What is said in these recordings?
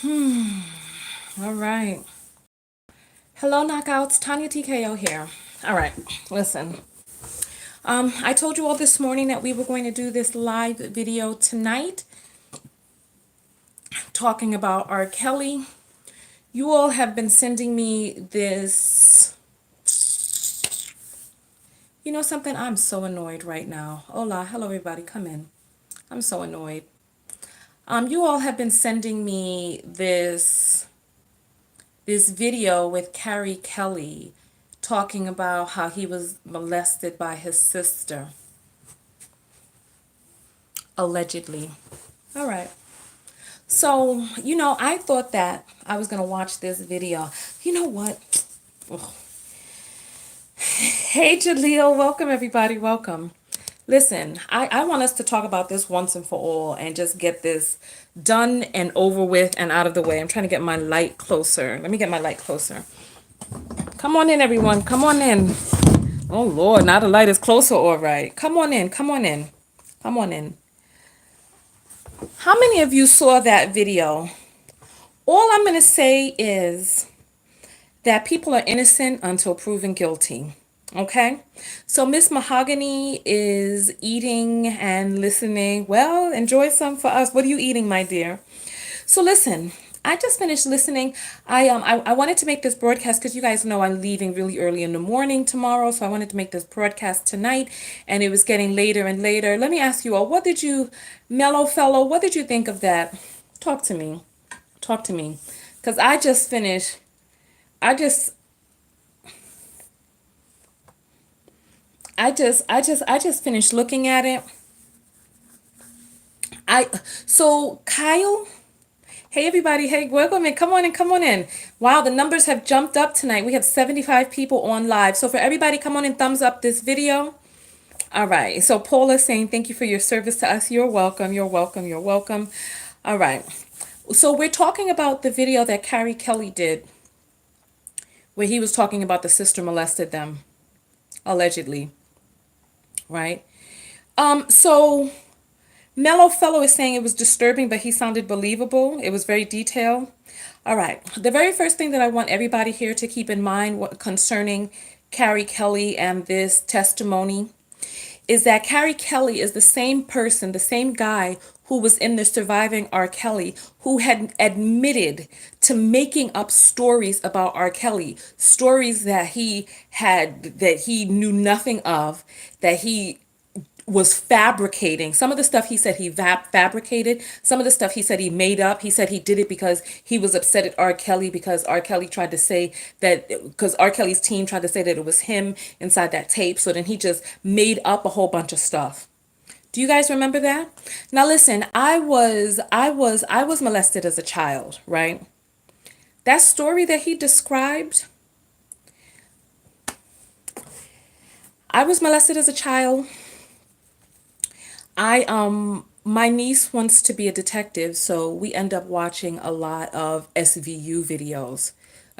All right. Hello, knockouts. Tonya Tko here. All right. Listen. I told you all this morning that we were going to do this live video tonight talking about R. Kelly. You all have been sending me this. You know something? I'm so annoyed right now. Hola. Hello, everybody. Come in. I'm so annoyed. You all have been sending me this video with Carrie Kelly talking about how he was molested by his sister, allegedly. All right. So, I thought that I was going to watch this video. You know what? Ugh. Hey, Jaleel. Welcome, everybody. Welcome. Listen, I want us to talk about this once and for all and just get this done and over with and out of the way. I'm trying to get my light closer. Let me get my light closer. Come on in, everyone. Come on in. Oh Lord, now the light is closer, all right. Come on in, come on in, come on in. How many of you saw that video? All I'm going to say is that people are innocent until proven guilty. Okay? So Miss Mahogany is eating and listening. Well, enjoy some for us. What are you eating, my dear? So listen, I just finished listening. I wanted to make this broadcast because you guys know I'm leaving really early in the morning tomorrow, so I wanted to make this broadcast tonight, and it was getting later and later. Let me ask you all, mellow fellow, what did you think of that? Talk to me. Talk to me. Because I just finished, I just, I just finished looking at it. So Kyle, hey everybody, hey, welcome in. Come on in, come on in. Wow, the numbers have jumped up tonight. We have 75 people on live. So for everybody, come on and thumbs up this video. All right. So Paula saying thank you for your service to us. You're welcome. You're welcome. You're welcome. All right. So we're talking about the video that Carrie Kelly did where he was talking about the sister molested them, allegedly. Right? So Mellow Fellow is saying it was disturbing, but he sounded believable. It was very detailed. All right. The very first thing that I want everybody here to keep in mind concerning Carrie Kelly and this testimony is that Carrie Kelly is the same person, the same guy who was in the Surviving R. Kelly, who had admitted to making up stories about R. Kelly, stories that he knew nothing of, that he was fabricating. Some of the stuff he said he fabricated. Some of the stuff he said he made up. He said he did it because he was upset at R. Kelly because R. Kelly tried to say that, because R. Kelly's team tried to say that it was him inside that tape. So then he just made up a whole bunch of stuff. Do you guys remember that? Now listen, I was molested as a child, right? That story that he described, I was molested as a child. My niece wants to be a detective, so we end up watching a lot of SVU videos,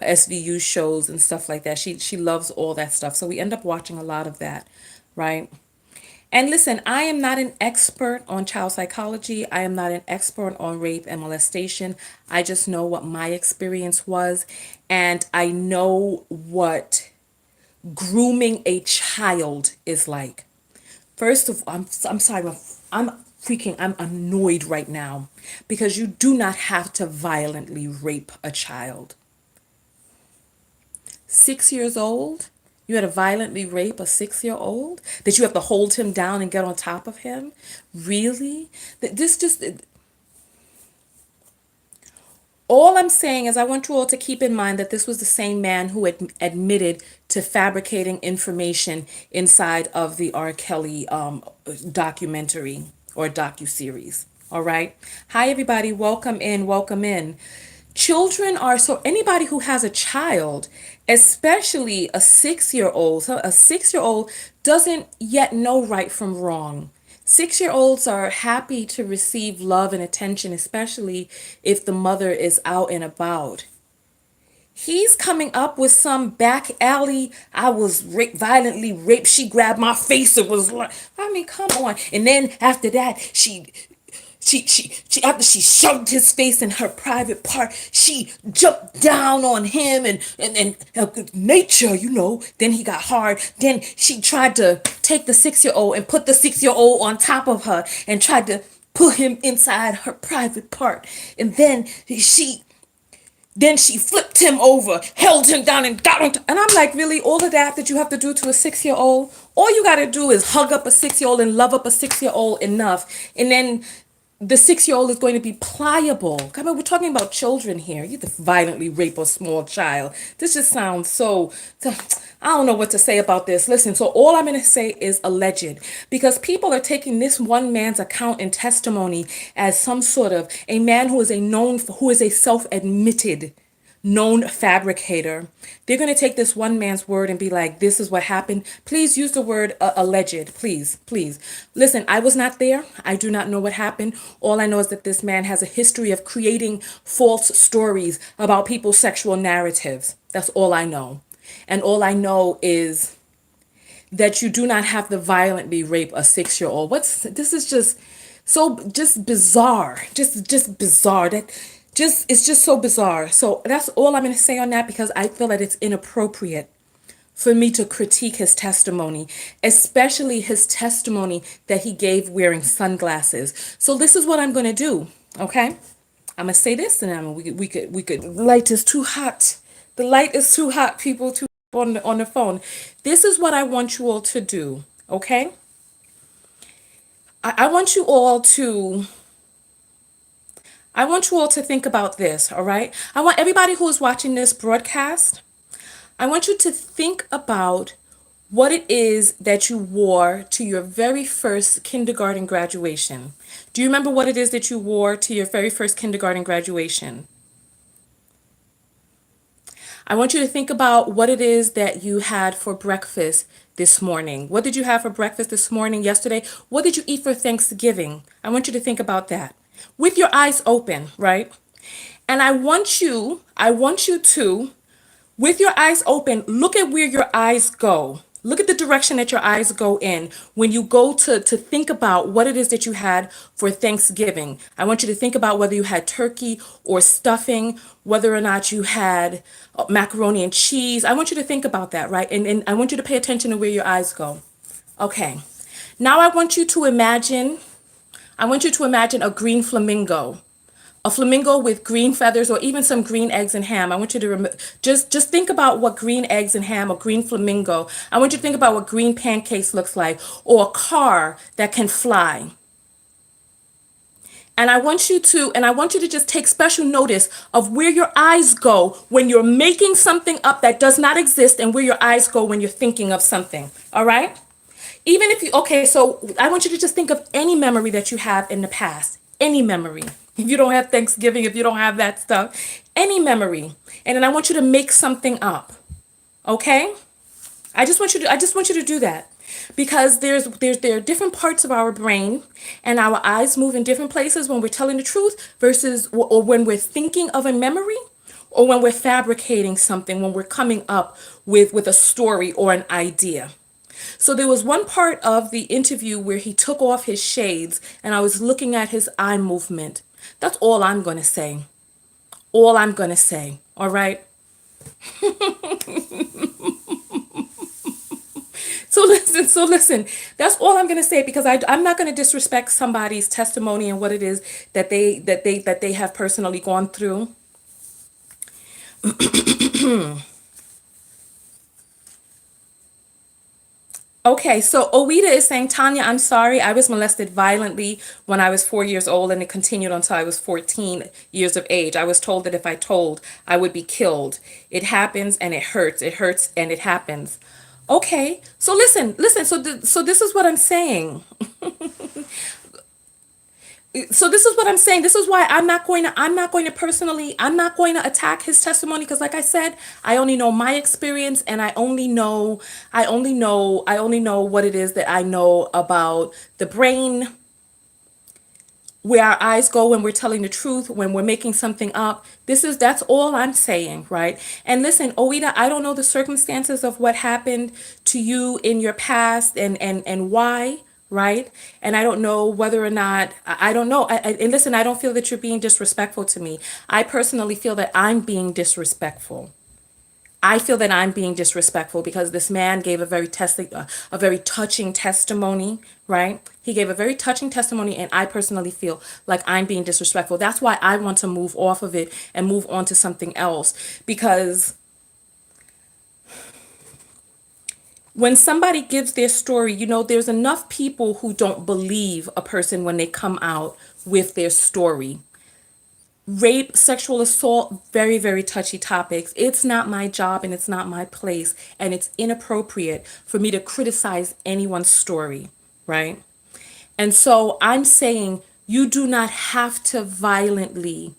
SVU shows and stuff like that. She loves all that stuff, so we end up watching a lot of that, right? And listen, I am not an expert on child psychology. I am not an expert on rape and molestation. I just know what my experience was, and I know what grooming a child is like. First of all, I'm sorry, I'm annoyed right now because you do not have to violently rape a child. 6 years old? You had to violently rape a 6 year old? That you have to hold him down and get on top of him? Really? This just, all I'm saying is I want you all to keep in mind that this was the same man who admitted to fabricating information inside of the R. Kelly documentary or docuseries. All right. Hi, everybody. Welcome in. Welcome in. Children are, so anybody who has a child, especially a 6 year old, so a 6 year old doesn't yet know right from wrong. 6 year olds are happy to receive love and attention, especially if the mother is out and about. He's coming up with some back alley. I was violently raped. She grabbed my face. It was like, I mean, come on. And then after that, she She after she shoved his face in her private part, she jumped down on him and nature, you know. Then he got hard. Then she tried to take the 6-year-old and put the 6-year-old on top of her and tried to put him inside her private part. And then she flipped him over, held him down, and got him. And I'm like, really? All of that you have to do to a 6-year-old? All you got to do is hug up a 6-year-old and love up a 6-year-old enough. And then the 6-year-old is going to be pliable. I mean, we're talking about children here. You have to violently rape a small child. This just sounds so. I don't know what to say about this. Listen, so all I'm going to say is alleged, because people are taking this one man's account and testimony as some sort of a man who is a self-admitted known fabricator. They're going to take this one man's word and be like, this is what happened. Please use the word alleged. Please, please. Listen, I was not there. I do not know what happened. All I know is that this man has a history of creating false stories about people's sexual narratives. That's all I know. And all I know is that you do not have to violently rape a 6-year-old. This is just so just bizarre. Just bizarre. It's just so bizarre. So that's all I'm going to say on that, because I feel that it's inappropriate for me to critique his testimony, especially his testimony that he gave wearing sunglasses. So this is what I'm going to do, okay? I'm going to say this, and we could light is too hot. The light is too hot, people, too on the phone. This is what I want you all to do, okay? I want you all to think about this, all right? I want everybody who is watching this broadcast, I want you to think about what it is that you wore to your very first kindergarten graduation. Do you remember what it is that you wore to your very first kindergarten graduation? I want you to think about what it is that you had for breakfast this morning. What did you have for breakfast this morning, yesterday? What did you eat for Thanksgiving? I want you to think about that with your eyes open, right? And I want you to, with your eyes open, look at where your eyes go. Look at the direction that your eyes go in when you go to think about what it is that you had for Thanksgiving. I want you to think about whether you had turkey or stuffing, whether or not you had macaroni and cheese. I want you to think about that, right? And I want you to pay attention to where your eyes go. Okay. Now I want you to imagine a green flamingo. A flamingo with green feathers, or even some green eggs and ham. I want you to just think about what green eggs and ham or green flamingo. I want you to think about what green pancakes looks like, or a car that can fly. And I want you to just take special notice of where your eyes go when you're making something up that does not exist, and where your eyes go when you're thinking of something. All right? Okay, so I want you to just think of any memory that you have in the past. Any memory. If you don't have Thanksgiving, if you don't have that stuff, any memory. And then I want you to make something up. Okay? I just want you to do that, because there are different parts of our brain, and our eyes move in different places when we're telling the truth versus or when we're thinking of a memory, or when we're fabricating something, when we're coming up with a story or an idea. So there was one part of the interview where he took off his shades, and I was looking at his eye movement. That's all I'm going to say. All I'm going to say. All right? So listen. That's all I'm going to say, because I'm not going to disrespect somebody's testimony and what it is that they have personally gone through. Okay, so Owita is saying, Tonya, I'm sorry. I was molested violently when I was 4 years old, and it continued until I was 14 years of age. I was told that if I told, I would be killed. It happens and it hurts. It hurts and it happens. Okay, so listen. So this is what I'm saying. So this is what I'm saying. This is why I'm not going to attack his testimony, because like I said, I only know my experience, and I only know what it is that I know about the brain, where our eyes go when we're telling the truth, when we're making something up. That's all I'm saying, right? And listen, Oida, I don't know the circumstances of what happened to you in your past, and why. right? And I don't know whether or not, I don't know. And listen, I don't feel that you're being disrespectful to me. I personally feel that I'm being disrespectful. I feel that I'm being disrespectful because this man gave a very touching testimony, right? He gave a very touching testimony, and I personally feel like I'm being disrespectful. That's why I want to move off of it and move on to something else. Because when somebody gives their story, there's enough people who don't believe a person when they come out with their story. Rape, sexual assault, very, very touchy topics. It's not my job and it's not my place. And it's inappropriate for me to criticize anyone's story, right? And so I'm saying you do not have to violently.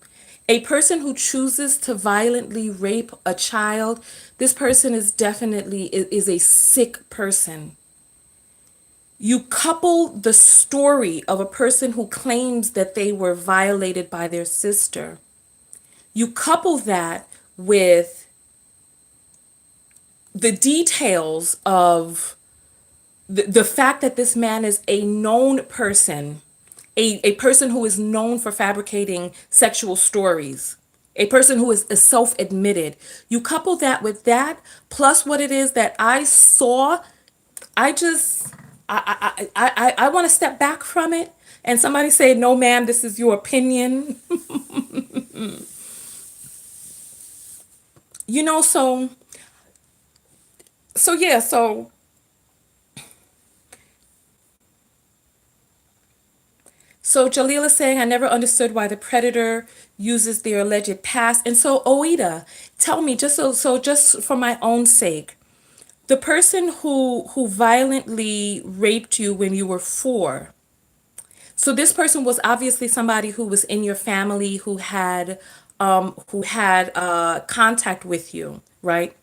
A person who chooses to violently rape a child, this person is a sick person. You couple the story of a person who claims that they were violated by their sister. You couple that with the details of the fact that this man is a known person, a person who is known for fabricating sexual stories, a person who is self-admitted. You couple that with that, plus what it is that I saw, I just, I want to step back from it. And somebody say, no, ma'am, this is your opinion. You know, so yeah, so Jaleel is saying, I never understood why the predator uses their alleged past. And so, Oida, tell me, just for my own sake, the person who violently raped you when you were 4. So this person was obviously somebody who was in your family who had contact with you, right?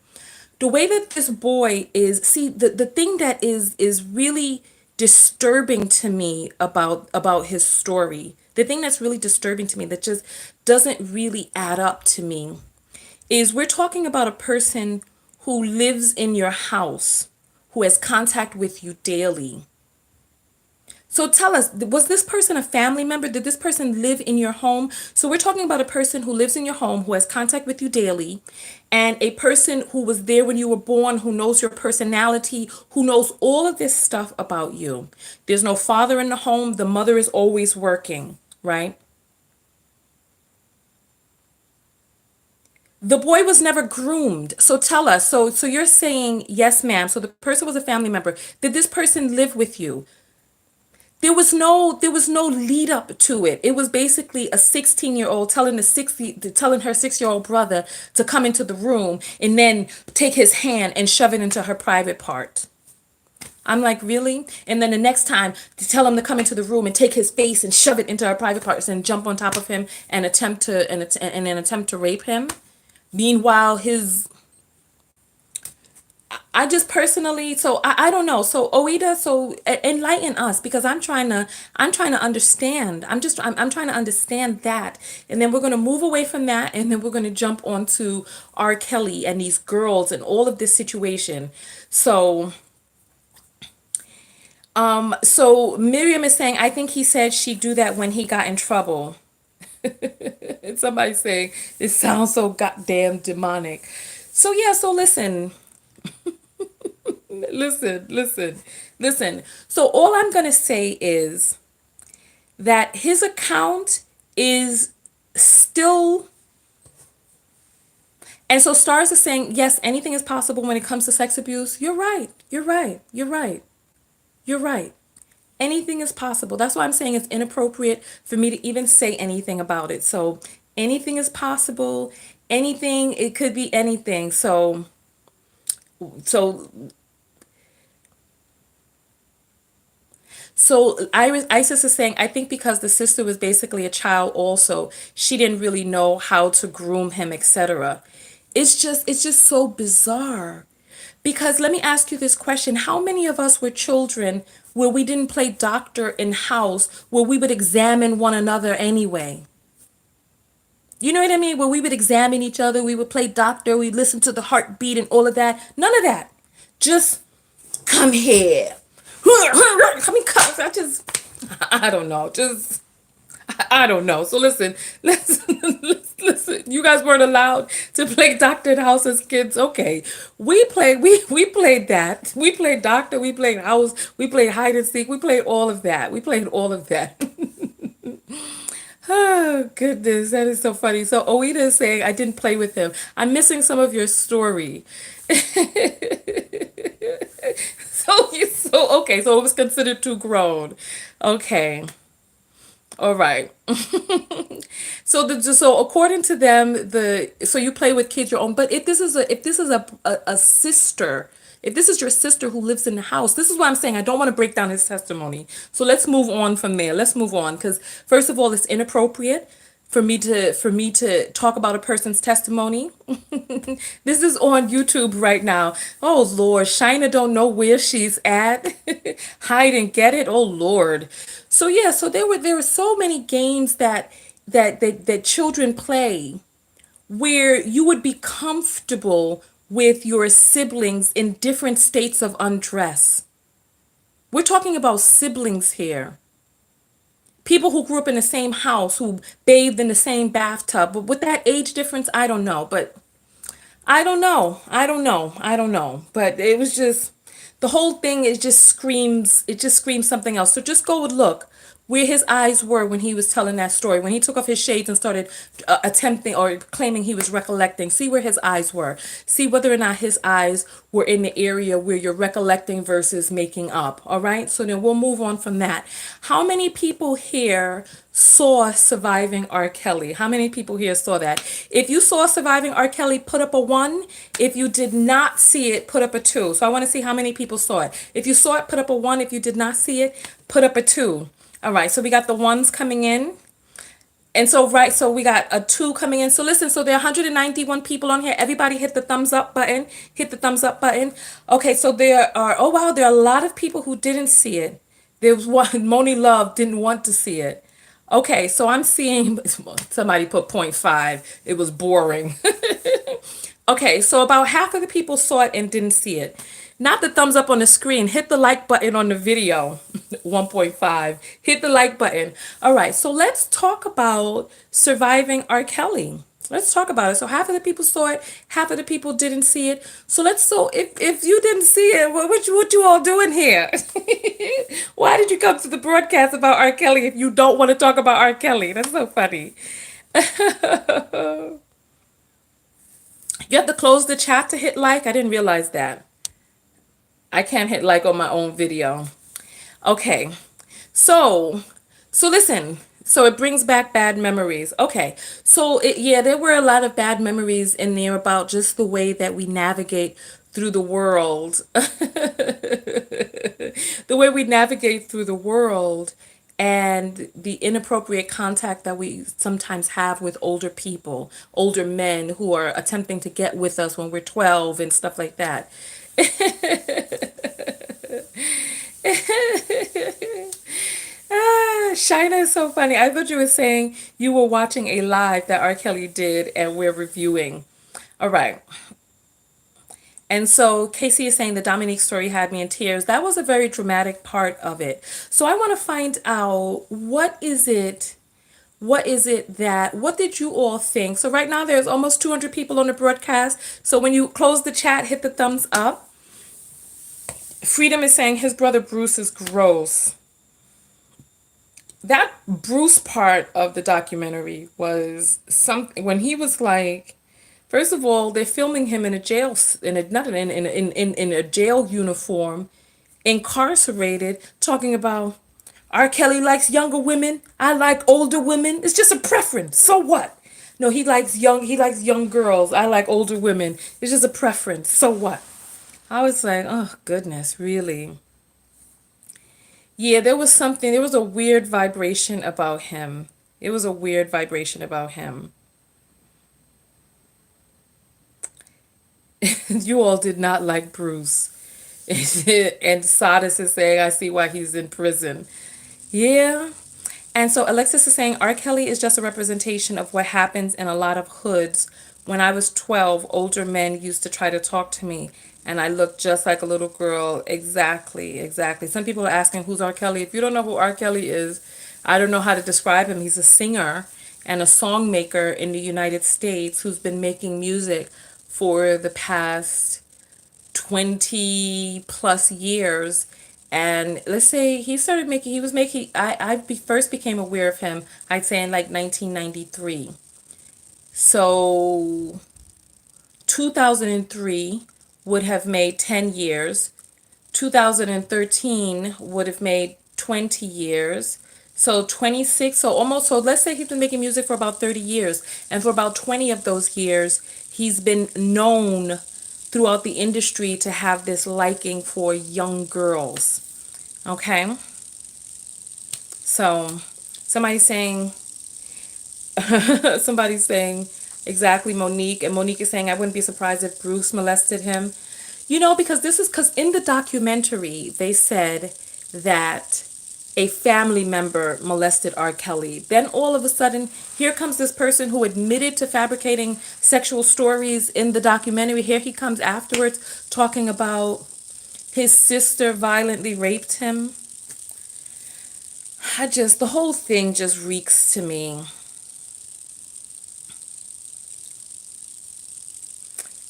The way that this boy is, see, the thing that is really disturbing to me about his story, the thing that's really disturbing to me that just doesn't really add up to me, is we're talking about a person who lives in your house, who has contact with you daily. So tell us, was this person a family member? Did this person live in your home? So we're talking about a person who lives in your home, who has contact with you daily, and a person who was there when you were born, who knows your personality, who knows all of this stuff about you. There's no father in the home. The mother is always working, right? The boy was never groomed. So tell us. So you're saying, yes, ma'am. So the person was a family member. Did this person live with you? There was no lead up to it. It was basically a 16-year-old telling her 6-year-old brother to come into the room and then take his hand and shove it into her private part. I'm like, really? And then the next time to tell him to come into the room and take his face and shove it into her private parts and jump on top of him and attempt to rape him. Meanwhile, his I just personally, so I don't know. So Oida, so enlighten us because I'm trying to understand. I'm trying to understand that. And then we're going to move away from that and then we're going to jump onto R. Kelly and these girls and all of this situation. So Miriam is saying, I think he said she'd do that when he got in trouble. And somebody saying it sounds so goddamn demonic. So yeah, so listen. So all I'm going to say is that his account is still, and so Stars is saying, yes, anything is possible when it comes to sex abuse. You're right. You're right. You're right. You're right. Anything is possible. That's why I'm saying it's inappropriate for me to even say anything about it. So anything is possible. Anything, it could be anything. So Isis is saying, I think because the sister was basically a child also, she didn't really know how to groom him, etc. It's just so bizarre. Because let me ask you this question. How many of us were children where we didn't play doctor in house, where we would examine one another anyway? You know what I mean? Where we would examine each other, we would play doctor, we'd listen to the heartbeat and all of that. None of that. Just come here. I mean, I just, I don't know. Just, I don't know. So listen, listen. You guys weren't allowed to play Doctor in the House as kids. Okay, we played that. We played Doctor. We played House. We played hide and seek. We played all of that. We played all of that. Oh goodness, that is so funny. So Oida is saying I didn't play with him. I'm missing some of your story. So okay, so it was considered too grown. Okay. All right. So according to them, so you play with kids your own. But if this is a sister, if this is your sister who lives in the house, this is what I'm saying. I don't want to break down his testimony. So let's move on from there. Let's move on because first of all, it's inappropriate for me to talk about a person's testimony. This is on YouTube right now. Oh Lord, Shina don't know where she's at. Hide and get it. Oh Lord. So yeah, so there were so many games that children play where you would be comfortable with your siblings in different states of undress. We're talking about siblings here. People who grew up in the same house, who bathed in the same bathtub. But with that age difference, I don't know. But I don't know. I don't know. I don't know. But it was just the whole thing it just screams something else. So just go and look where his eyes were when he was telling that story. When he took off his shades and started attempting or claiming he was recollecting. See where his eyes were. See whether or not his eyes were in the area where you're recollecting versus making up. All right? So then we'll move on from that. How many people here saw Surviving R. Kelly? How many people here saw that? If you saw Surviving R. Kelly, put up a 1. If you did not see it, put up a 2. So I want to see how many people saw it. If you saw it, put up a 1. If you did not see it, put up a 2. All right, so we got the ones coming in. And so, right, so we got a 2 coming in. So listen, so there are 191 people on here. Everybody hit the thumbs up button. Hit the thumbs up button. Okay, so there are, oh wow, there are a lot of people who didn't see it. There was one, Moni Love didn't want to see it. Okay, so I'm seeing, somebody put point 0.5. It was boring. Okay, so about half of the people saw it and didn't see it. Not the thumbs up on the screen. Hit the like button on the video. 1.5. Hit the like button. All right, so let's talk about Surviving R. Kelly. Let's talk about it. So half of the people saw it, half of the people didn't see it. So if you didn't see it, what you all doing here? Why did you come to the broadcast about R. Kelly if you don't want to talk about R. Kelly? That's so funny. You have to close the chat to hit like. I didn't realize that. I can't hit like on my own video. Okay. So listen. So it brings back bad memories. Okay. So yeah, there were a lot of bad memories in there about just the way that we navigate through the world. The way we navigate through the world and the inappropriate contact that we sometimes have with older people, older men who are attempting to get with us when we're 12 and stuff like that. Shina is so funny. I thought you were saying you were watching a live that R. Kelly did and we're reviewing. All right. And so Casey is saying the Dominique story had me in tears. That was a very dramatic part of it. So I want to find out what did you all think? So right now there's almost 200 people on the broadcast. So when you close the chat, hit the thumbs up. Freedom is saying his brother Bruce is gross. That Bruce part of the documentary was something when he was like, first of all, they're filming him in a jail in a jail uniform, incarcerated, talking about R. Kelly likes younger women. I like older women. It's just a preference. So what? No, he likes young girls. I like older women. It's just a preference. So what? I was like, oh goodness, really? Yeah, there was a weird vibration about him. It was a weird vibration about him. You all did not like Bruce. And Sardis is saying, I see why he's in prison. Yeah. And so Alexis is saying, R. Kelly is just a representation of what happens in a lot of hoods. When I was 12, older men used to try to talk to me And I look just like a little girl. Exactly, exactly. Some people are asking who's R. Kelly. If you don't know who R. Kelly is, I don't know how to describe him. He's a singer and a song maker in the United States who's been making music for the past 20 plus years. And let's say he was making, first became aware of him, I'd say in like 1993. So 2003 would have made 10 years. 2013 would have made 20 years. So 26, so almost, so let's say he's been making music for about 30 years. And for about 20 of those years, he's been known throughout the industry to have this liking for young girls. Okay? So somebody's saying, somebody's saying, exactly, Monique. And Monique is saying, I wouldn't be surprised if Bruce molested him. Because in the documentary, they said that a family member molested R. Kelly. Then all of a sudden, here comes this person who admitted to fabricating sexual stories in the documentary. Here he comes afterwards talking about his sister violently raped him. The whole thing just reeks to me.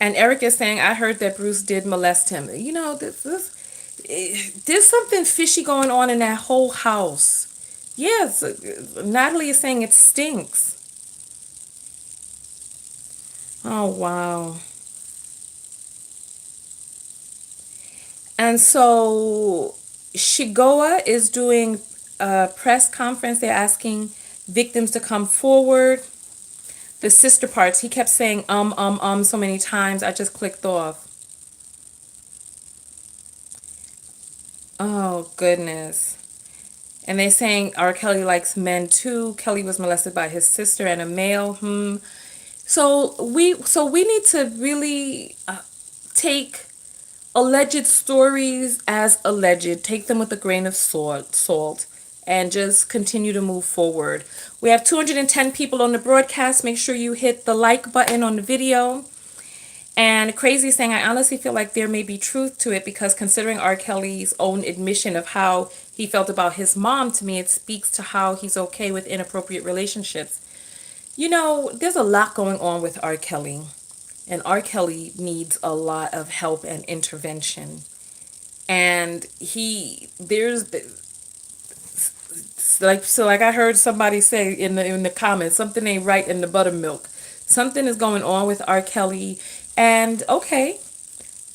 And Eric is saying, I heard that Bruce did molest him. There's something fishy going on in that whole house. Yes, Natalie is saying it stinks. Oh, wow. And so Shigoa is doing a press conference. They're asking victims to come forward. The sister parts, he kept saying so many times, I just clicked off. Oh, goodness. And they're saying R. Kelly likes men too. Kelly was molested by his sister and a male. So we need to really take alleged stories as alleged. Take them with a grain of salt, and just continue to move forward. We have 210 people on the broadcast. Make sure you hit the like button on the video. And Crazy saying, I honestly feel like there may be truth to it because considering R. Kelly's own admission of how he felt about his mom, to me, it speaks to how he's okay with inappropriate relationships. There's a lot going on with R. Kelly, and R. Kelly needs a lot of help and intervention. And like I heard somebody say in the comments, something ain't right in the buttermilk. Something is going on with R. Kelly. And okay,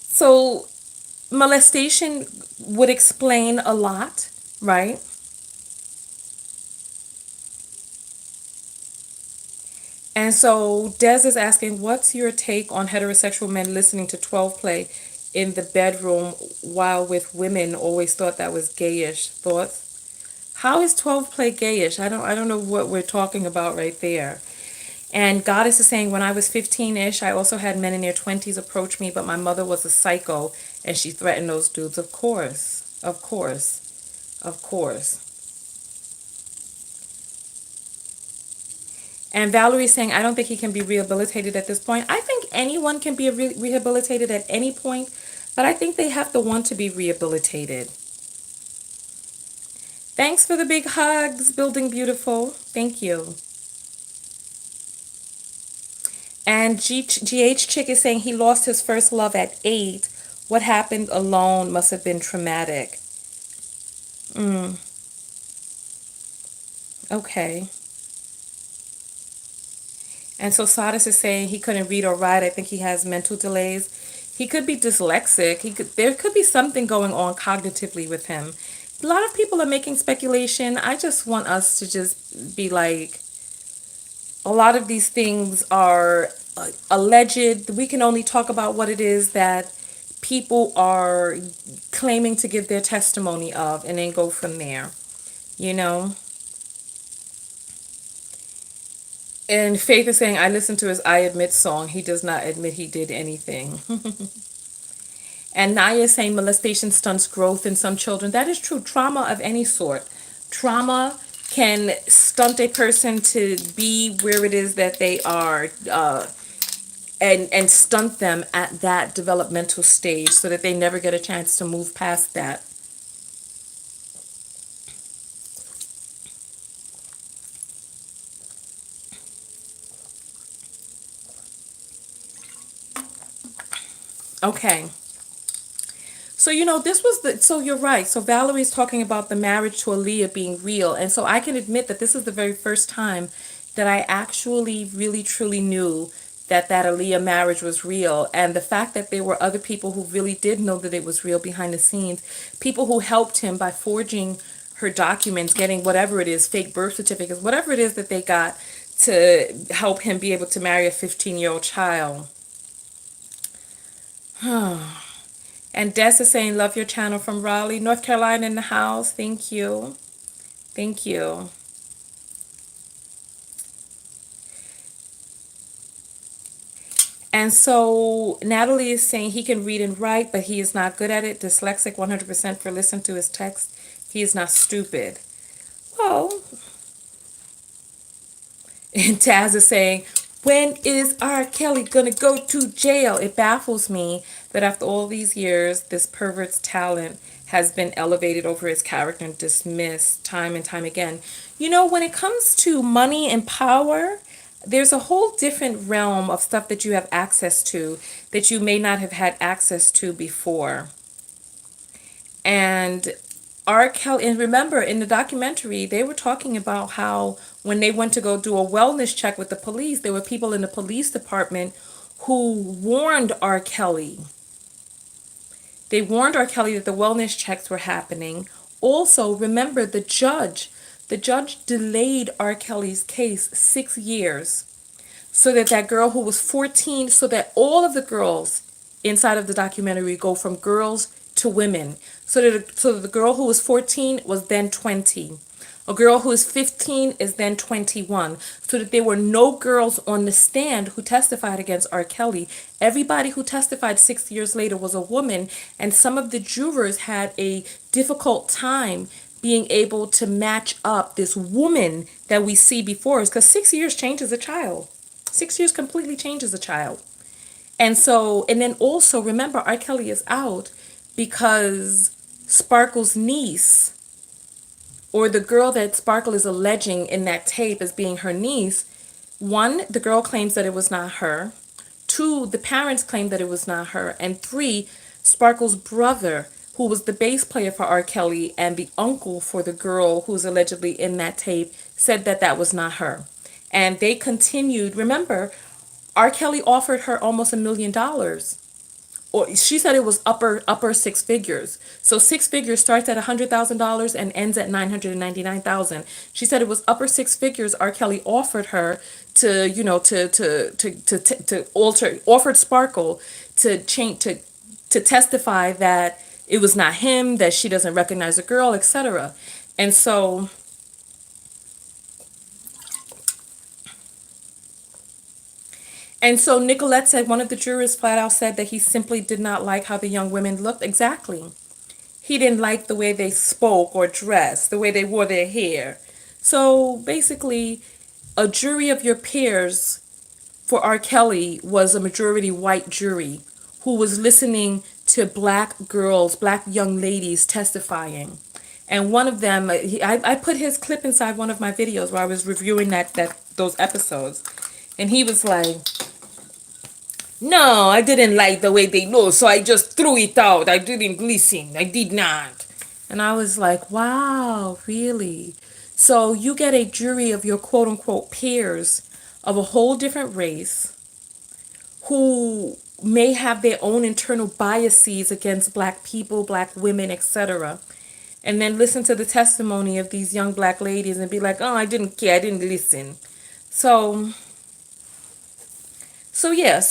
so molestation would explain a lot, right? And so Des is asking, what's your take on heterosexual men listening to 12 play in the bedroom while with women? Always thought that was gayish. Thoughts? How is 12 play gayish? I don't know what we're talking about right there. And Goddess is saying, when I was 15-ish, I also had men in their 20s approach me, but my mother was a psycho and she threatened those dudes. Of course. Of course. Of course. And Valerie's saying, I don't think he can be rehabilitated at this point. I think anyone can be rehabilitated at any point, but I think they have to want to be rehabilitated. Thanks for the big hugs, Building Beautiful. Thank you. And GH Chick is saying he lost his first love at 8. What happened alone must have been traumatic. Okay. And so Sadis is saying he couldn't read or write. I think he has mental delays. He could be dyslexic. There could be something going on cognitively with him. A lot of people are making speculation. I just want us to just be like, a lot of these things are alleged. We can only talk about what it is that people are claiming to give their testimony of and then go from there, you know? And Faith is saying, I listened to his I Admit song. He does not admit he did anything. And Naya is saying molestation stunts growth in some children. That is true. Trauma of any sort. Trauma can stunt a person to be where it is that they are. and stunt them at that developmental stage so that they never get a chance to move past that. Okay. So, this was so you're right. So Valerie's talking about the marriage to Aaliyah being real. And so I can admit that this is the very first time that I actually really truly knew that Aaliyah marriage was real. And the fact that there were other people who really did know that it was real behind the scenes, people who helped him by forging her documents, getting whatever it is, fake birth certificates, whatever it is that they got to help him be able to marry a 15-year-old child. And Des is saying, love your channel from Raleigh, North Carolina in the house. Thank you. Thank you. And so Natalie is saying he can read and write, but he is not good at it. Dyslexic 100% for listen to his text. He is not stupid. Well, and Taz is saying, when is R. Kelly gonna go to jail? It baffles me that after all these years, this pervert's talent has been elevated over his character and dismissed time and time again. When it comes to money and power, there's a whole different realm of stuff that you have access to that you may not have had access to before. And R. Kelly, and remember in the documentary, they were talking about how when they went to go do a wellness check with the police, there were people in the police department who warned R. Kelly. They warned R. Kelly that the wellness checks were happening. Also, remember the judge. The judge delayed R. Kelly's case 6 years so that girl who was 14, so that all of the girls inside of the documentary go from girls to women. So that the girl who was 14 was then 20. A girl who is 15 is then 21. So that there were no girls on the stand who testified against R. Kelly. Everybody who testified 6 years later was a woman, and some of the jurors had a difficult time being able to match up this woman that we see before us, because 6 years changes a child. 6 years completely changes a child. And so, and then also remember, R. Kelly is out because Sparkle's niece, or the girl that Sparkle is alleging in that tape as being her niece, one, the girl claims that it was not her. Two, the parents claim that it was not her. And three, Sparkle's brother, who was the bass player for R. Kelly and the uncle for the girl who's allegedly in that tape, said that that was not her. And they continued. Remember, R. Kelly offered her almost $1 million. Or she said it was upper six figures. So 6 figures starts at $100,000 and ends at $999,000. She said it was upper 6 figures R. Kelly offered her to, to alter, offered Sparkle to change, to testify that it was not him, that she doesn't recognize the girl, etc. And so Nicolette said one of the jurors flat out said that he simply did not like how the young women looked. Exactly. He didn't like the way they spoke or dressed, the way they wore their hair. So basically, a jury of your peers for R. Kelly was a majority white jury who was listening to black girls, black young ladies testifying. And one of them, I put his clip inside one of my videos where I was reviewing those episodes. And he was like, no, I didn't like the way they looked, so I just threw it out. I didn't listen. I did not. And I was like, wow, really? So you get a jury of your quote unquote peers of a whole different race who may have their own internal biases against black people, black women, etc. And then listen to the testimony of these young black ladies and be like, oh, I didn't care. I didn't listen. So yeah,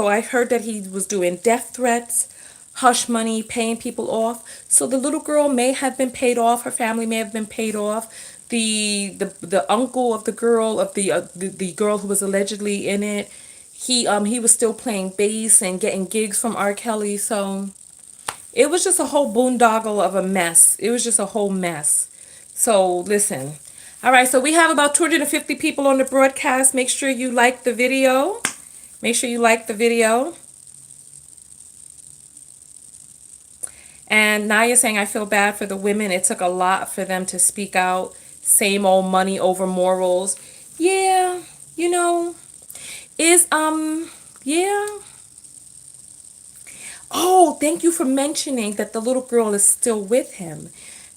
I heard that he was doing death threats, hush money, paying people off. So the little girl may have been paid off, her family may have been paid off. The uncle of the girl, the girl who was allegedly in it, he was still playing bass and getting gigs from R. Kelly. So it was just a whole boondoggle of a mess. It was just a whole mess. So listen, All right, so we have about 250 people on the broadcast. Make sure you like the video. Make sure you like the video. And Naya saying, I feel bad for the women. It took a lot for them to speak out. Same old money over morals. Yeah, you know, is, yeah. Oh, thank you for mentioning that the little girl is still with him.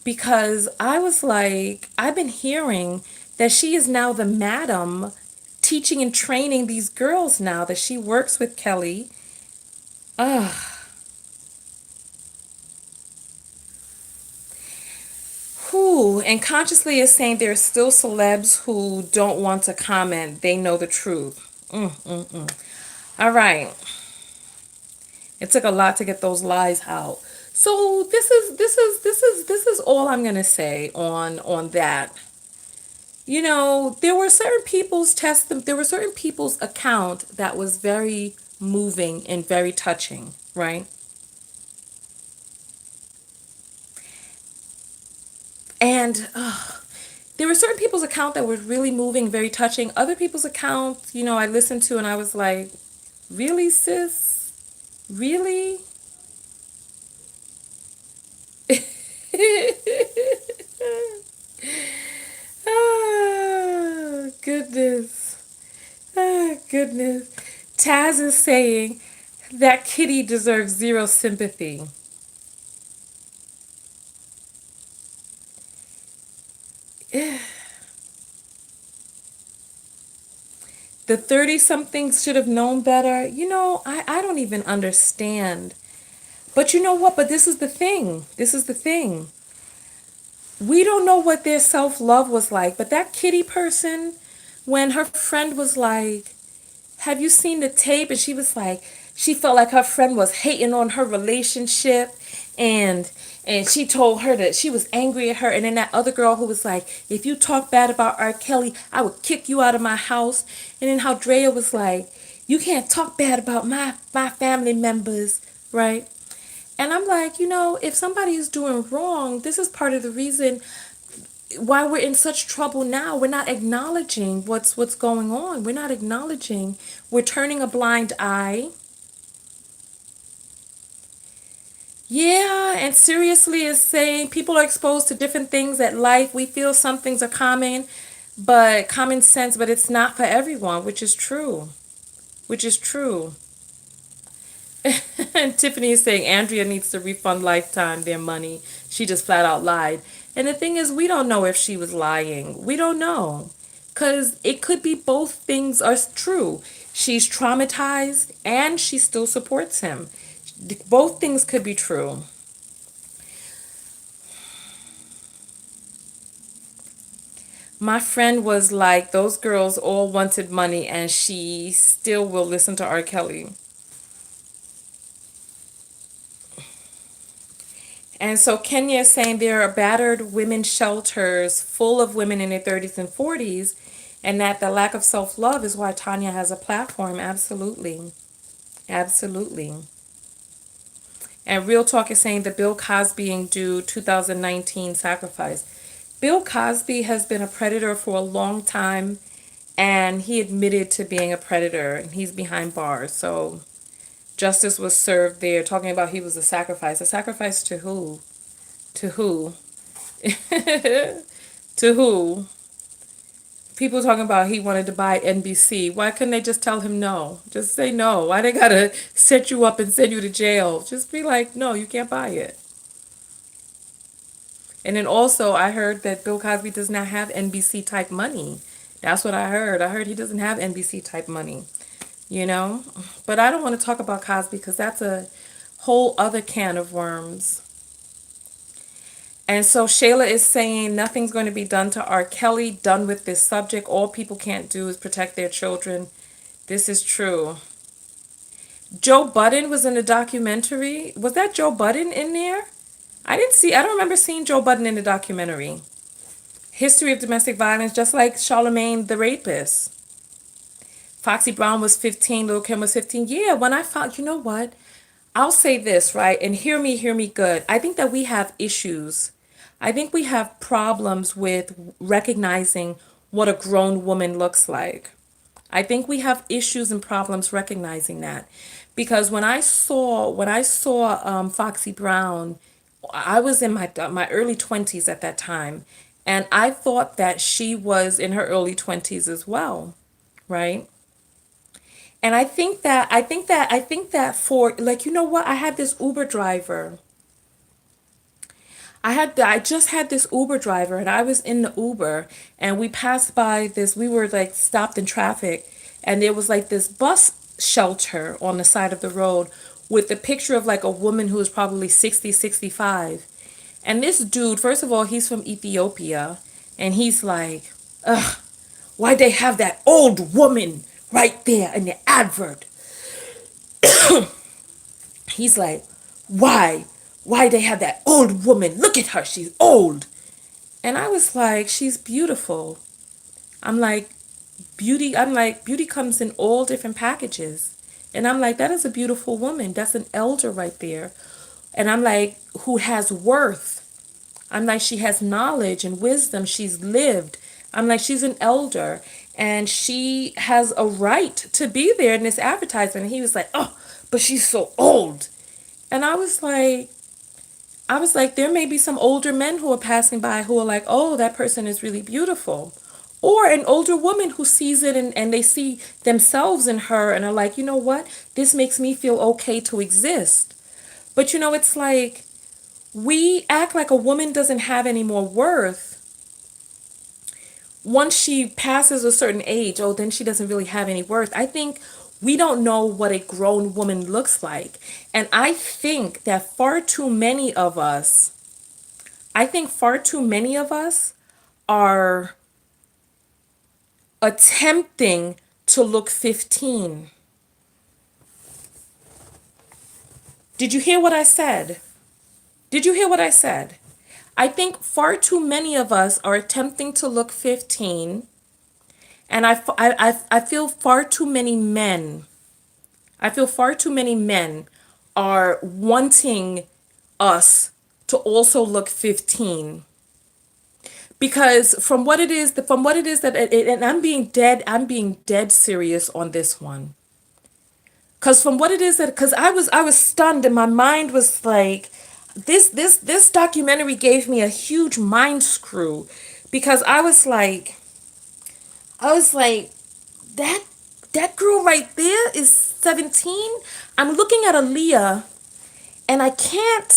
Because I was like, I've been hearing that she is now the madam teaching and training these girls now, that she works with Kelly. Ugh. Who and consciously is saying there are still celebs who don't want to comment. They know the truth. All right. It took a lot to get those lies out. So this is all I'm gonna say on that. You know, there were certain people's account that was very moving and very touching, right? And there were certain people's account that were really moving, very touching. Other people's accounts, I listened to and I was like, really, sis? Really? Oh, goodness. Oh, goodness. Taz is saying that kitty deserves zero sympathy. The 30 somethings should have known better. I don't even understand. But you know what? But this is the thing. This is the thing. We don't know what their self love was like. But that kitty person, when her friend was like, have you seen the tape? And she was like, she felt like her friend was hating on her relationship, and she told her that she was angry at her. And then that other girl who was like, if you talk bad about R. Kelly, I would kick you out of my house. And then how Drea was like, you can't talk bad about my family members, right? And I'm like, if somebody is doing wrong, this is part of the reason why we're in such trouble now. We're not acknowledging what's going on. We're not acknowledging. We're turning a blind eye. Yeah, and seriously is saying people are exposed to different things at life. We feel some things are common sense, but it's not for everyone, which is true. Which is true. And Tiffany is saying Andrea needs to refund Lifetime their money. She just flat out lied. And the thing is, we don't know if she was lying. We don't know. Because it could be both things are true. She's traumatized and she still supports him. Both things could be true. My friend was like, those girls all wanted money and she still will listen to R. Kelly. And so Kenya is saying there are battered women shelters full of women in their 30s and 40s, and that the lack of self love is why Tonya has a platform. Absolutely. Absolutely. And Real Talk is saying the Bill Cosby and due 2019 sacrifice. Bill Cosby has been a predator for a long time, and he admitted to being a predator, and he's behind bars. So justice was served there, talking about he was a sacrifice. A sacrifice to who? To who? To who? People talking about he wanted to buy NBC. Why couldn't they just tell him no? Just say no. Why they gotta set you up and send you to jail? Just be like, no, you can't buy it. And then also, I heard that Bill Cosby does not have NBC type money. That's what I heard. I heard he doesn't have NBC type money, you know? But I don't want to talk about Cosby because that's a whole other can of worms. And so Shayla is saying nothing's going to be done to R. Kelly, done with this subject. All people can't do is protect their children. This is true. Joe Budden was in the documentary. Was that Joe Budden in there? I don't remember seeing Joe Budden in the documentary. History of domestic violence, just like Charlemagne the rapist. Foxy Brown was 15, Lil' Kim was 15. Yeah, when I found, you know what? I'll say this, right? And hear me good. I think that we have issues. I think we have problems with recognizing what a grown woman looks like. I think we have issues and problems recognizing that, because when I saw Foxy Brown, I was in my early 20s at that time, and I thought that she was in her early 20s as well, right? And I think that for, like, you know what? I had this Uber driver. I just had this Uber driver, and I was in the Uber, and we passed by this, we were like stopped in traffic, and there was like this bus shelter on the side of the road with a picture of like a woman who was probably 60, 65. And this dude, first of all, he's from Ethiopia, and he's like, ugh, why they have that old woman right there in the advert? He's like, why? Why they have that old woman? Look at her, she's old. And I was like, she's beautiful. I'm like, beauty comes in all different packages. And I'm like, that is a beautiful woman. That's an elder right there. And I'm like, who has worth. I'm like, she has knowledge and wisdom. She's lived. I'm like, she's an elder and she has a right to be there in this advertisement. And he was like, oh, but she's so old. And I was like, there may be some older men who are passing by who are like, oh, that person is really beautiful. Or an older woman who sees it, and they see themselves in her and are like, you know what? This makes me feel okay to exist. But it's like we act like a woman doesn't have any more worth once she passes a certain age. Oh, then she doesn't really have any worth. I think we don't know what a grown woman looks like. And I think far too many of us are attempting to look 15. Did you hear what I said? Did you hear what I said? I think far too many of us are attempting to look 15, and I feel far too many men, are wanting us to also look 15. Because and I'm being dead serious on this one. Because from what it is that, because I was stunned, and my mind was like, this documentary gave me a huge mind screw, because I was like that that girl right there is 17. I'm looking at Aaliyah, and I can't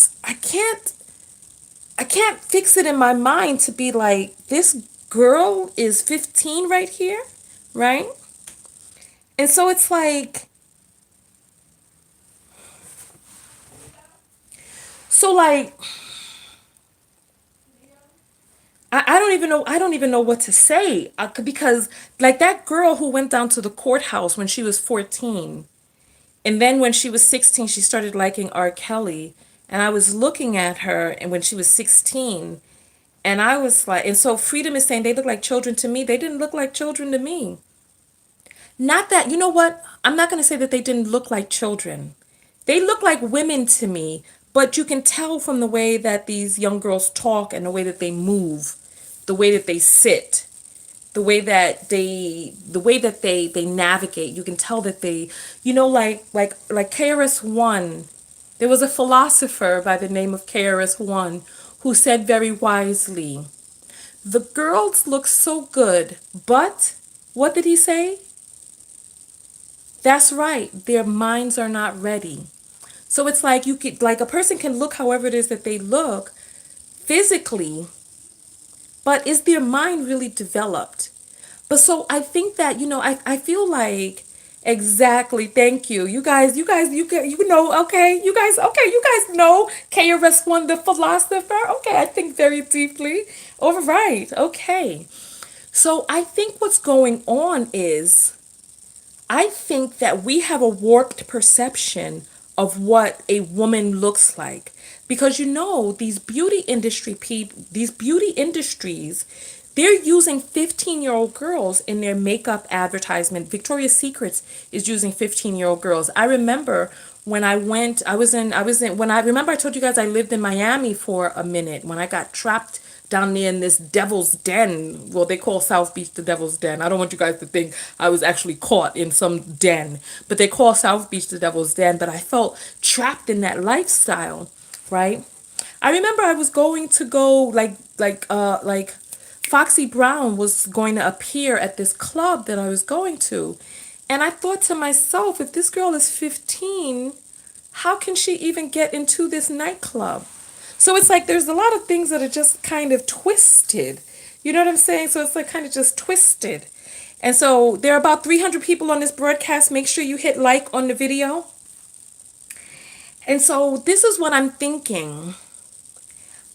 fix it in my mind to be like, this girl is 15 right here, right? And so it's like, so like, I don't even know what to say, because like that girl who went down to the courthouse when she was 14, and then when she was 16 she started liking R. Kelly, and I was looking at her and when she was 16, and I was like, and so Freedom is saying they look like children to me. They didn't look like children to me. Not that, you know what? I'm not going to say that they didn't look like children. They look like women to me, but you can tell from the way that these young girls talk and the way that they move, the way that they sit, the way that they navigate. You can tell that they, like KRS-One. There was a philosopher by the name of KRS-One who said very wisely, "The girls look so good, but what did he say? That's right, their minds are not ready." So it's like, like a person can look however it is that they look physically, but is their mind really developed? But so I think that, I feel like, exactly, thank you. Okay, you guys know KRS-One, the philosopher. Okay, I think very deeply. All right, okay. So I think what's going on is, I think that we have a warped perception of what a woman looks like, because these beauty industries, They're using 15-year-old girls in their makeup advertisement. Victoria's Secrets is using 15-year-old girls. I remember when I went, when I remember I told you guys I lived in Miami for a minute when I got trapped down there in this devil's den. Well, they call South Beach the devil's den. I don't want you guys to think I was actually caught in some den, but they call South Beach the devil's den. But I felt trapped in that lifestyle, right? I remember I was going to go like Foxy Brown was going to appear at this club that I was going to. And I thought to myself, if this girl is 15, how can she even get into this nightclub? So it's like there's a lot of things that are just kind of twisted. You know what I'm saying? So it's like kind of just twisted. And so there are about 300 people on this broadcast. Make sure you hit like on the video. And so this is what I'm thinking.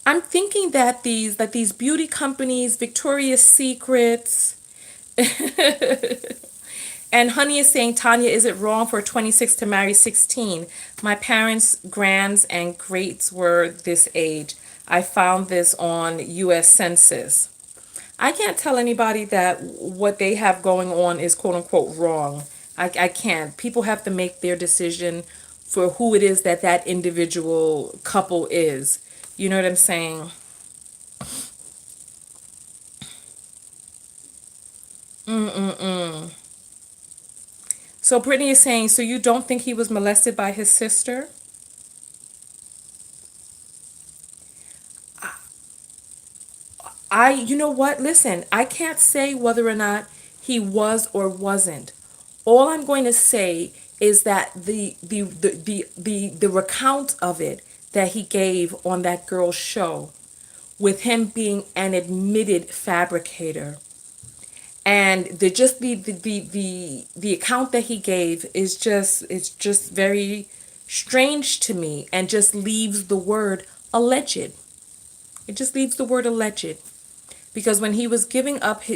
I'm thinking that these beauty companies, Victoria's Secrets, and Honey is saying, Tonya, is it wrong for 26 to marry 16? My parents, grands, and greats were this age. I found this on U.S. Census. I can't tell anybody that what they have going on is quote unquote wrong. I can't. People have to make their decision for who it is that that individual couple is. You know what I'm saying? So Brittany is saying, so you don't think he was molested by his sister? You know what? Listen, I can't say whether or not he was or wasn't. All I'm going to say is that the recount of it that he gave on that girl's show, with him being an admitted fabricator, and the account that he gave is just, it's just very strange to me, and just leaves the word alleged. It just leaves the word alleged. Because when he was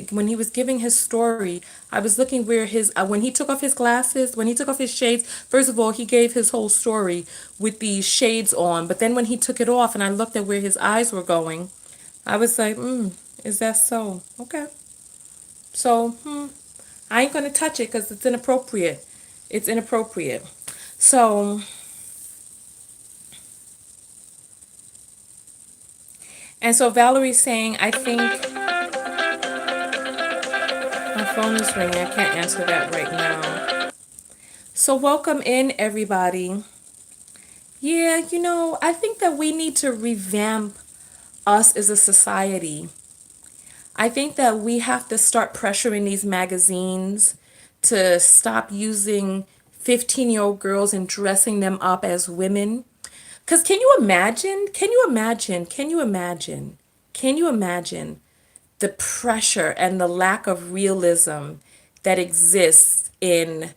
when he was giving his story, I was looking where his when he took off his glasses, when he took off his shades. First of all, he gave his whole story with these shades on, but then when he took it off and I looked at where his eyes were going, I was like, is that so? Okay. So, I ain't gonna touch it because it's inappropriate. It's inappropriate. So, and so Valerie's saying, I think my phone is ringing. I can't answer that right now. So welcome in, everybody. Yeah, I think that we need to revamp us as a society. I think that we have to start pressuring these magazines to stop using 15-year-old girls and dressing them up as women. Because can you imagine? Can you imagine? Can you imagine? Can you imagine the pressure and the lack of realism that exists in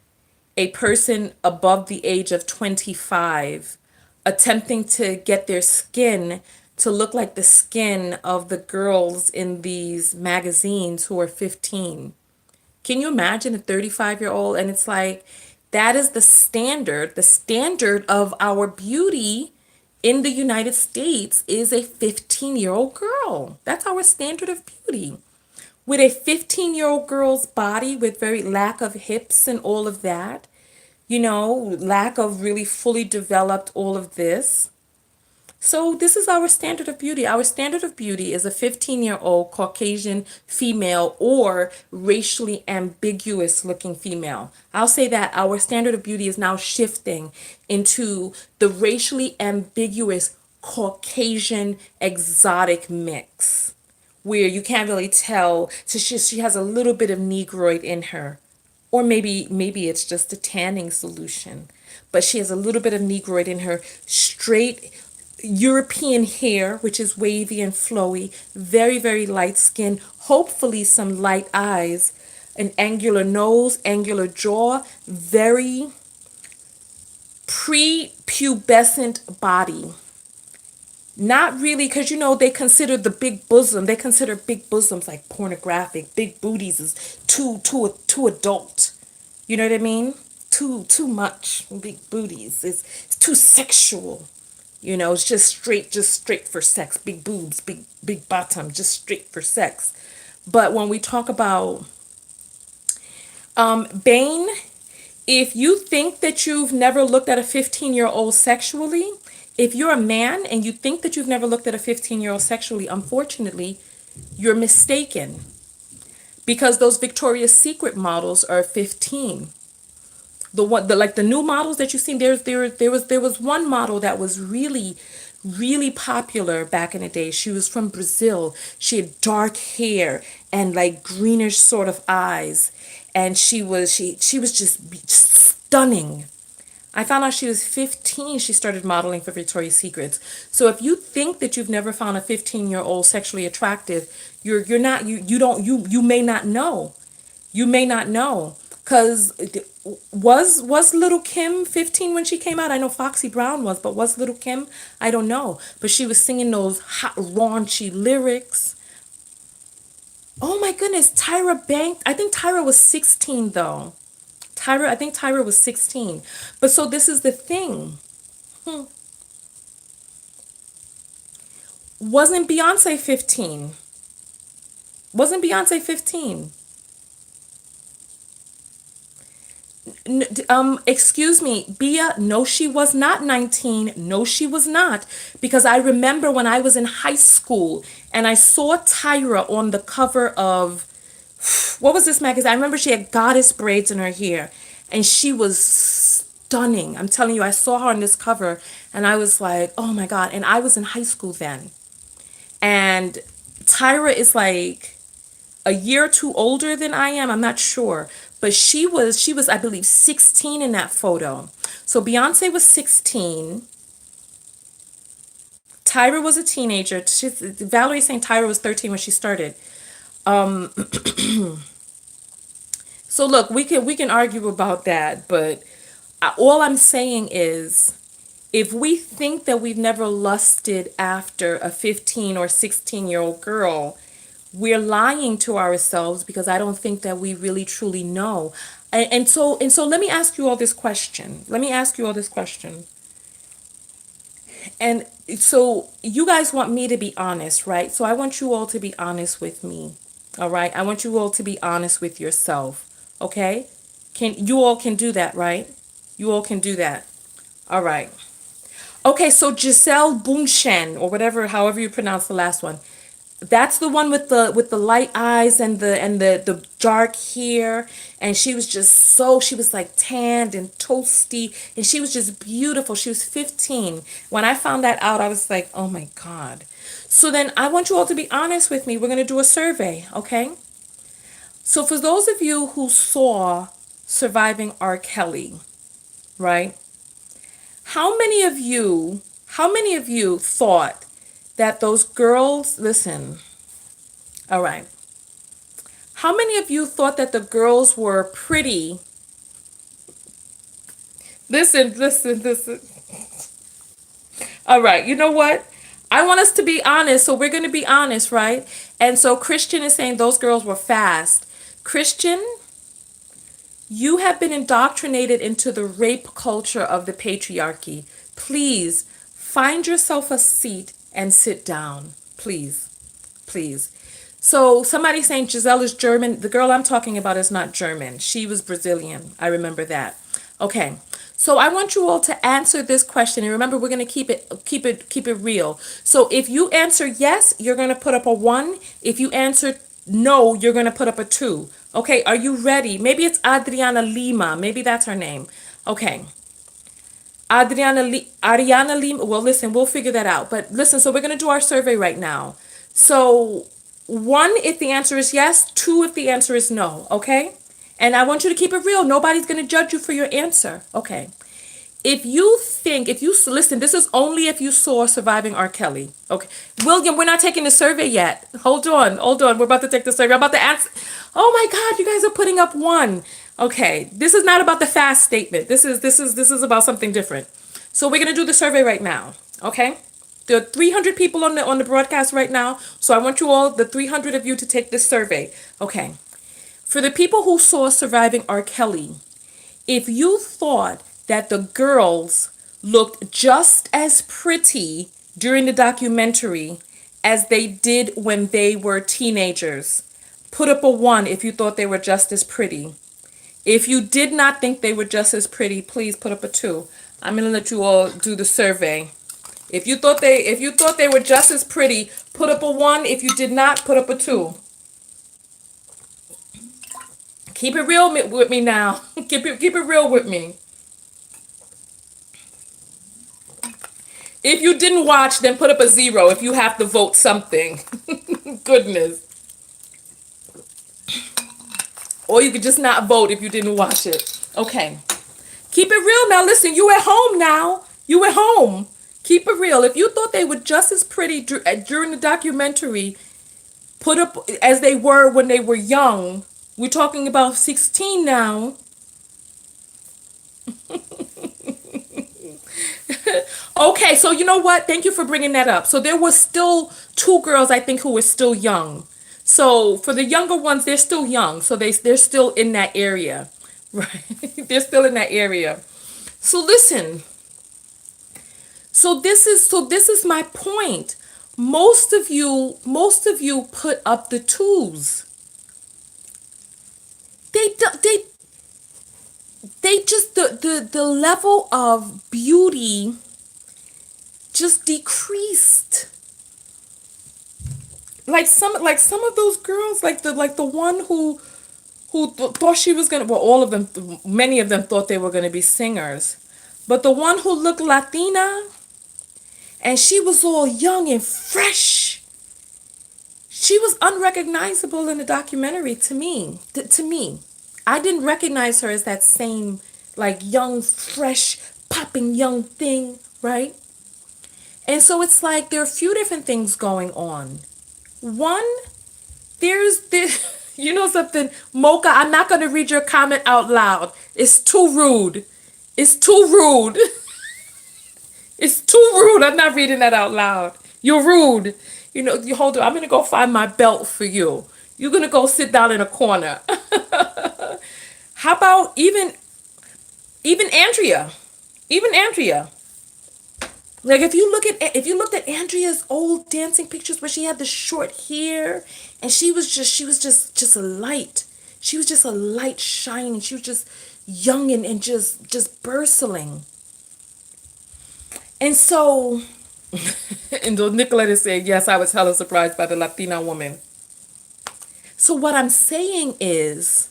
a person above the age of 25 attempting to get their skin to look like the skin of the girls in these magazines who are 15? Can you imagine a 35-year-old? And it's like, that is the standard of our beauty in the United States is a 15-year-old girl. That's our standard of beauty. With a 15-year-old girl's body with very lack of hips and all of that, lack of really fully developed all of this. So this is our standard of beauty. Our standard of beauty is a 15-year-old Caucasian female or racially ambiguous looking female. I'll say that our standard of beauty is now shifting into the racially ambiguous Caucasian exotic mix, where you can't really tell. So she has a little bit of Negroid in her. Or maybe it's just a tanning solution. But she has a little bit of Negroid in her. Straight European hair, which is wavy and flowy, very, very light skin, hopefully some light eyes, an angular nose, angular jaw, very prepubescent body. Not really, because they consider the big bosom. They consider big bosoms like pornographic. Big booties is too adult. You know what I mean? Too much. Big booties. It's too sexual. It's just straight for sex. Big boobs, big bottom, just straight for sex. But when we talk about Bane, if you think that you've never looked at a 15-year-old sexually, if you're a man and you think that you've never looked at a 15-year-old sexually, unfortunately, you're mistaken because those Victoria's Secret models are 15. The new models that you've seen, there was one model that was really popular back in the day. She was from Brazil. She had dark hair and like greenish sort of eyes, and she was just stunning. I found out she was 15. She started modeling for Victoria's Secrets. So if you think that you've never found a 15-year-old sexually attractive, you're not you don't you may not know. You may not know. Cause was Little Kim 15 when she came out? I know Foxy Brown was, but was Little Kim? I don't know. But she was singing those hot raunchy lyrics. Oh my goodness, Tyra Banks. I think Tyra was 16 though. I think Tyra was 16. But so this is the thing. Wasn't Beyonce 15? Wasn't Beyonce 15? Excuse me, Bia, no, she was not 19. No, she was not. Because I remember when I was in high school and I saw Tyra on the cover of, what was this magazine? I remember she had goddess braids in her hair and she was stunning. I'm telling you, I saw her on this cover and I was like, oh my God. And I was in high school then. And Tyra is like a year or two older than I am. I'm not sure, but she was I believe 16 in that photo. So Beyonce was 16. Tyra was a teenager. Valerie's saying Tyra was 13 when she started. So look, we can argue about that, but all I'm saying is if we think that we've never lusted after a 15 or 16-year-old girl, we're lying to ourselves because I don't think that we really truly know. And so let me ask you all this question. Let me ask you all this question. And so you guys want me to be honest, right? So I want you all to be honest with me. All right? I want you all to be honest with yourself. Okay? Can do that, right? You all can do that. All right. Okay, so Giselle Bundchen or whatever, however you pronounce the last one. That's the one with the light eyes and the dark hair, and she was like tanned and toasty, and she was just beautiful. She was 15. When I found that out, I was like, "Oh my God." So then I want you all to be honest with me. We're going to do a survey, okay? So for those of you who saw Surviving R. Kelly, right? How many of you thought that those girls, listen, all right. How many of you thought that the girls were pretty? Listen. All right, you know what? I want us to be honest, so we're going to be honest, right? And so Christian is saying those girls were fast. Christian, you have been indoctrinated into the rape culture of the patriarchy. Please find yourself a seat and sit down. Please. Please. So somebody saying Giselle is German. The girl I'm talking about is not German. She was Brazilian. I remember that. Okay. So I want you all to answer this question, and remember, we're going to keep it real. So if you answer yes, you're going to put up a 1. If you answer no, you're going to put up a 2. Okay, are you ready? Maybe it's Adriana Lima. Maybe that's her name. Okay. Ariana Lima. Well, listen, we'll figure that out. But listen, so we're going to do our survey right now. So 1 if the answer is yes, 2 if the answer is no, okay? And I want you to keep it real. Nobody's going to judge you for your answer. Okay. Listen, this is only if you saw Surviving R. Kelly. Okay. William, we're not taking the survey yet. Hold on. We're about to take the survey. I'm about to answer. Oh my God, you guys are putting up 1. Okay. This is not about the fast statement. This is about something different. So we're going to do the survey right now. Okay. There are 300 people on the broadcast right now. So I want you all, the 300 of you, to take this survey. Okay. For the people who saw Surviving R. Kelly, if you thought that the girls looked just as pretty during the documentary as they did when they were teenagers, Put up a 1 if you thought they were just as pretty. If you did not think they were just as pretty, please put up a 2. I'm gonna let you all do the survey. If you thought they were just as pretty, put up a 1. If you did not, put up a 2. Keep it real with me now. Keep it real with me. If you didn't watch, then put up a 0 if you have to vote something. Goodness. Or you could just not vote if you didn't watch it. Okay. Keep it real now. Listen, you at home now. You at home. Keep it real. If you thought they were just as pretty during the documentary, put up as they were when they were young. We're talking about 16 now. Okay, so you know what? Thank you for bringing that up. So there was still 2 girls, I think, who were still young. So for the younger ones, they're still young. So they're still in that area, right? They're still in that area. So listen. So this is my point. Most of you put up the 2s. They just the level of beauty just decreased. Like some of those girls, like the one who thought she was gonna, well, all of them, many of them thought they were gonna be singers, but the one who looked Latina and she was all young and fresh, she was unrecognizable in the documentary to me. To me, I didn't recognize her as that same like young, fresh, popping young thing, right? And so it's like there are a few different things going on. One, there's this, you know something, Mocha, I'm not going to read your comment out loud. It's too rude. It's too rude. It's too rude. I'm not reading that out loud. You're rude. You know, you hold on. I'm going to go find my belt for you. You're going to go sit down in a corner. How about even Andrea? Even Andrea. Like if you looked at Andrea's old dancing pictures where she had the short hair and she was just a light. She was just a light shining. She was just young and just bristling. And so and Nicolette is saying, yes, I was hella surprised by the Latina woman. So what I'm saying is,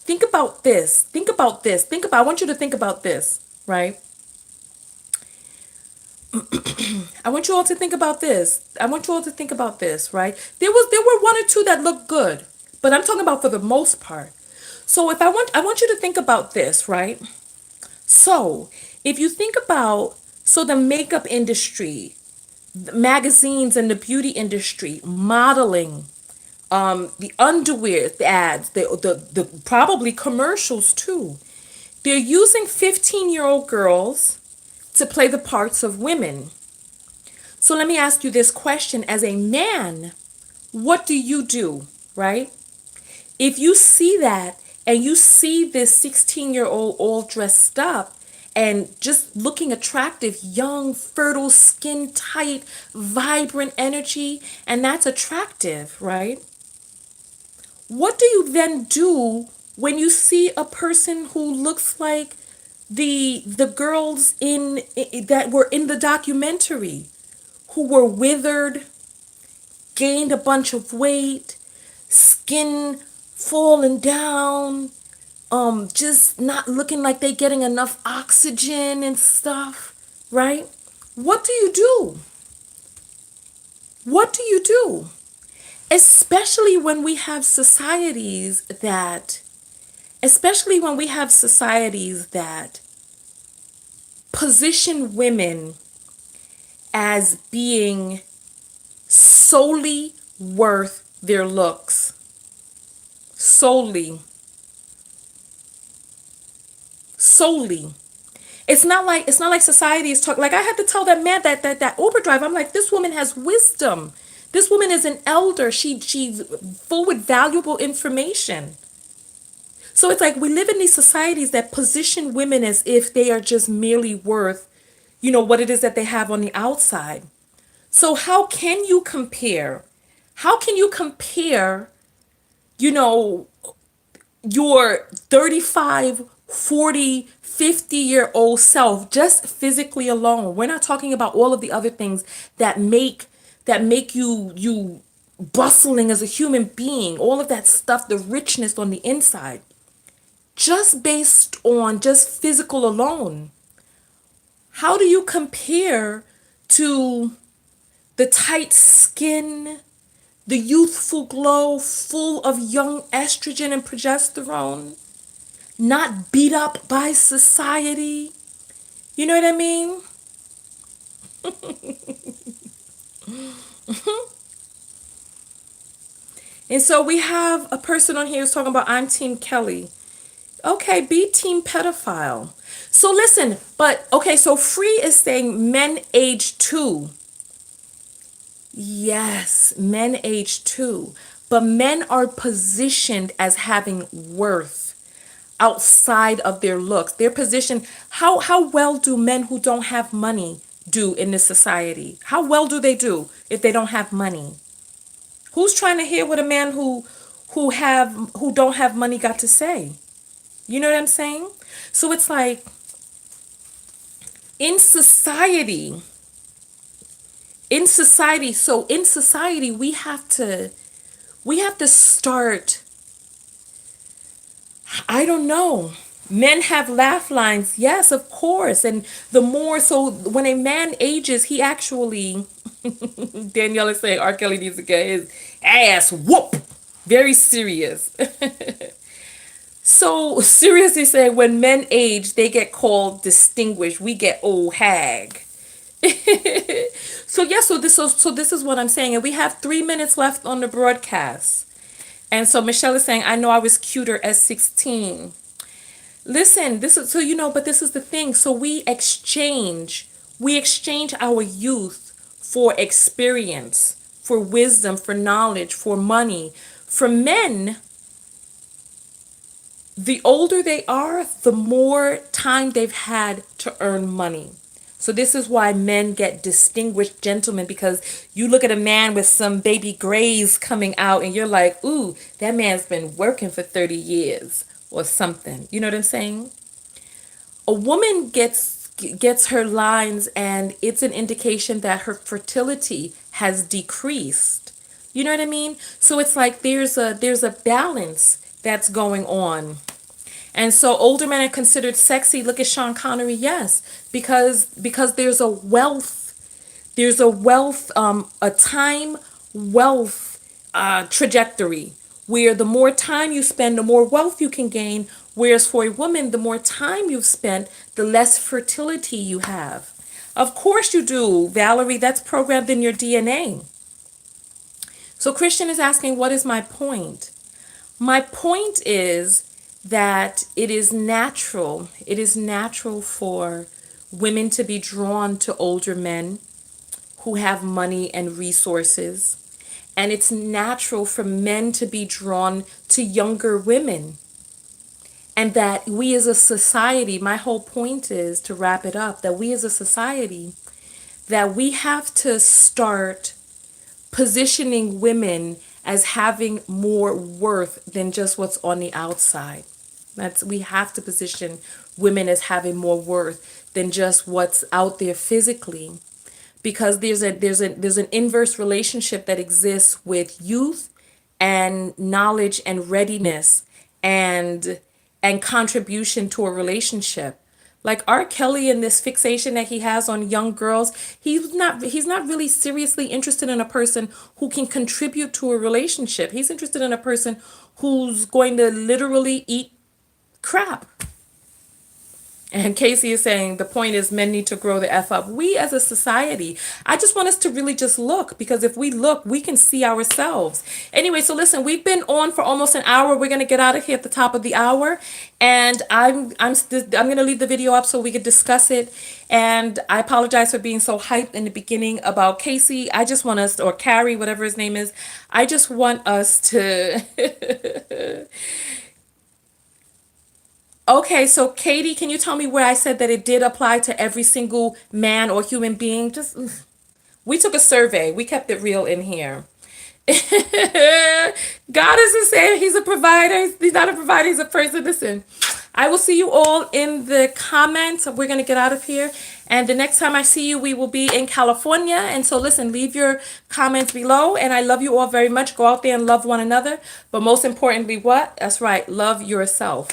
think about this. I want you to think about this, right? I want you all to think about this. Right? There were 1 or 2 that looked good, but I'm talking about for the most part. So I want you to think about this, right? So if you think about, so the makeup industry, the magazines and the beauty industry, modeling, the underwear, the ads, the probably commercials too. They're using 15-year-old girls to play the parts of women. So let me ask you this question. As a man, what do you do, right? If you see that and you see this 16-year-old all dressed up and just looking attractive, young, fertile, skin tight, vibrant energy, and that's attractive, right? What do you then do when you see a person who looks like the girls in that were in the documentary, who were withered, gained a bunch of weight, skin falling down, just not looking like they getting enough oxygen and stuff, right? What do you do? What do you do? Especially when we have societies that position women as being solely worth their looks. Solely. It's not like society is talking. Like I had to tell that man that Uber driver, I'm like, this woman has wisdom. This woman is an elder. She's full with valuable information. So it's like we live in these societies that position women as if they are just merely worth, what it is that they have on the outside. So how can you compare? How can you compare, you know, your 35, 40, 50-year-old self just physically alone? We're not talking about all of the other things that make you bustling as a human being, all of that stuff, the richness on the inside, just based on just physical alone. How do you compare to the tight skin, the youthful glow full of young estrogen and progesterone, not beat up by society? You know what I mean? And so we have a person on here who's talking about, I'm Team Kelly. Okay, be Team Pedophile. So listen, but okay, so Free is saying men age two. Yes, men age too. But men are positioned as having worth outside of their looks. Their position, how well do men who don't have money do in this society? How well do they do if they don't have money? Who's trying to hear what a man who don't have money got to say? You know what I'm saying? So it's like in society, in society we have to start, I don't know. Men have laugh lines, yes, of course. And the more, so when a man ages, he actually, Danielle is saying R. Kelly needs to get his ass whoop. Very serious. So seriously saying when men age, they get called distinguished. We get old hag. So yeah, so this is what I'm saying. And we have 3 minutes left on the broadcast. And so Michelle is saying, I know I was cuter at 16. Listen, this is so but this is the thing. So we exchange our youth for experience, for wisdom, for knowledge, for money. For men, the older they are, the more time they've had to earn money. So this is why men get distinguished gentlemen, because you look at a man with some baby grays coming out and you're like, ooh, that man's been working for 30 years or something. You know what I'm saying? A woman gets her lines and it's an indication that her fertility has decreased. You know what I mean? So it's like there's a balance that's going on. And so older men are considered sexy. Look at Sean Connery, yes, because there's a time wealth trajectory where the more time you spend, the more wealth you can gain. Whereas for a woman, the more time you've spent, the less fertility you have. Of course you do, Valerie. That's programmed in your DNA. So Christian is asking, what is my point? My point is that it is natural for women to be drawn to older men who have money and resources. And it's natural for men to be drawn to younger women. And that we as a society, my whole point is to wrap it up, that we as a society, that we have to start positioning women as having more worth than just what's on the outside. We have to position women as having more worth than just what's out there physically, because there's an inverse relationship that exists with youth and knowledge and readiness and contribution to a relationship. Like R. Kelly and this fixation that he has on young girls, he's not really seriously interested in a person who can contribute to a relationship. He's interested in a person who's going to literally eat crap. And Casey is saying the point is men need to grow the F up. We as a society, I just want us to really just look, because if we look, we can see ourselves. Anyway, so listen, we've been on for almost an hour. We're going to get out of here at the top of the hour. And I'm going to leave the video up so we could discuss it. And I apologize for being so hyped in the beginning about Casey. I just want us, or Carrie, whatever his name is. I just want us to Okay, so Katie, can you tell me where I said that it did apply to every single man or human being? Just we took a survey. We kept it real in here. God is the same. He's a provider. He's not a provider. He's a person. Listen, I will see you all in the comments. We're going to get out of here. And the next time I see you, we will be in California. And so listen, leave your comments below. And I love you all very much. Go out there and love one another. But most importantly, what? That's right. Love yourself.